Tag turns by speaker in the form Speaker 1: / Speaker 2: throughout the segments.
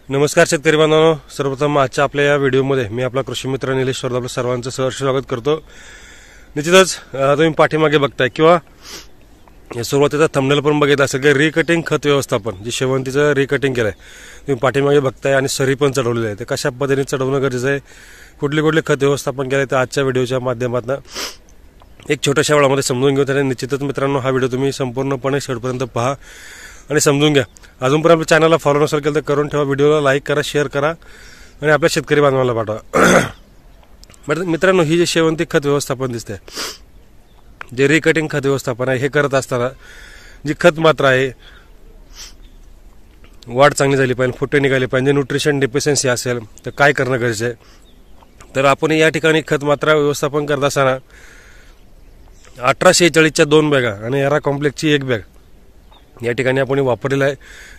Speaker 1: नमस्कार शेतकरी बांधवांनो, सर्वप्रथम आजच्या आपल्या या व्हिडिओमध्ये मी आपला कृषी मित्र निलेश आपलं सर्वांचं सहर्ष स्वागत करतो। निश्चितच तुम्ही पाठीमागे बघताय किंवा सुरुवातीचा थंबनेल पण बघितला असेल की रिकटिंग खत व्यवस्थापन जे शेवंतीचं रिकटिंग केलंय तुम्ही पाठीमागे बघताय आणि सरी पण चढवलेली आहे। ते कशा पद्धतीने चढवणं गरजेचं आहे, कुठले खत व्यवस्थापन केलंय ते आजच्या व्हिडिओच्या माध्यमातून एक छोट्याशा वेळामध्ये समजून घेऊ। त्याने निश्चितच मित्रांनो हा व्हिडिओ तुम्ही संपूर्णपणे शेवटपर्यंत पहा आणि समजून घ्या। अजूनपर्यंत आपल्या चॅनलला फॉलो नसेल केलं तर करून ठेवा, व्हिडिओला लाईक करा, शेअर करा आणि आपल्या शेतकरी बांधवांना पाठवा। मित्रांनो, ही जे शेवंती खत व्यवस्थापन दिसते, जे रिकटिंग खत व्यवस्थापन आहे, हे करत असताना जी खत मात्रा आहे, वाढ चांगली झाली पाहिजे, फुटे निघाले पाहिजे, न्यूट्रिशन डेफिशियन्सी असेल तर काय करणं गरजेचं आहे। तर आपण या ठिकाणी खत मात्रा व्यवस्थापन करत असताना 1846च्या 2 बॅगा आणि एरा कॉम्प्लेक्सची 1 बॅग या ठिकाणी आपण वापरलेला आहे,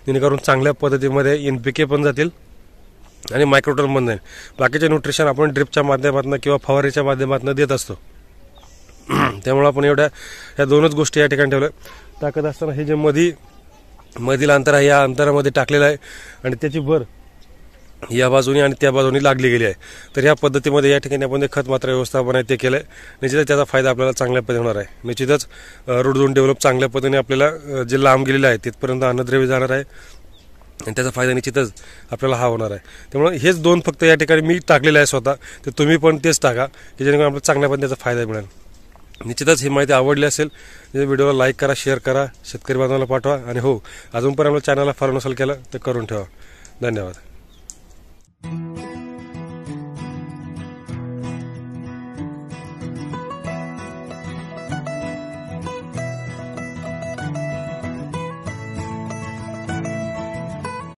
Speaker 1: जेणेकरून चांगल्या पद्धतीमध्ये एनपीके पण जातील आणि मायक्रोटन पण जाईल। बाकीचे न्यूट्रिशन आपण ड्रिपच्या माध्यमातून किंवा फवारीच्या माध्यमातून देत असतो, त्यामुळे आपण या दोनच गोष्टी या ठिकाणी ठेवल्या। टाकत असताना हे जे मधील अंतर आहे या अंतरामध्ये टाकलेलं आहे आणि त्याची भर या बाजूने आणि त्या बाजूने लागली गेली आहे। तर या पद्धतीमध्ये या ठिकाणी आपण जे खत मात्रा व्यवस्थापन आहे ते केलंय। निश्चितच त्याचा फायदा आपल्याला चांगल्या पद्धतीने होणार आहे। निश्चितच रूट झोन डेव्हलप चांगल्या पद्धतीने आपल्याला जे लांब गेलेलं आहे तिथपर्यंत अन्नद्रव्य जाणार आहे आणि त्याचा फायदा निश्चितच आपल्याला हा होणार आहे। त्यामुळे हेच 2 फक्त या ठिकाणी मी टाकलेलं आहे स्वतः, तर तुम्ही पण तेच टाका की जेणेकरून आपल्याला चांगल्या पद्धतीने त्याचा फायदा मिळेल। निश्चितच ही माहिती आवडली असेल तर व्हिडिओला लाईक करा, शेअर करा, शेतकरी बांधवांना पाठवा आणि हो, अजूनपर्यंत आपल्या चॅनलला फॉलो नसेल केलं तर करून ठेवा। धन्यवाद।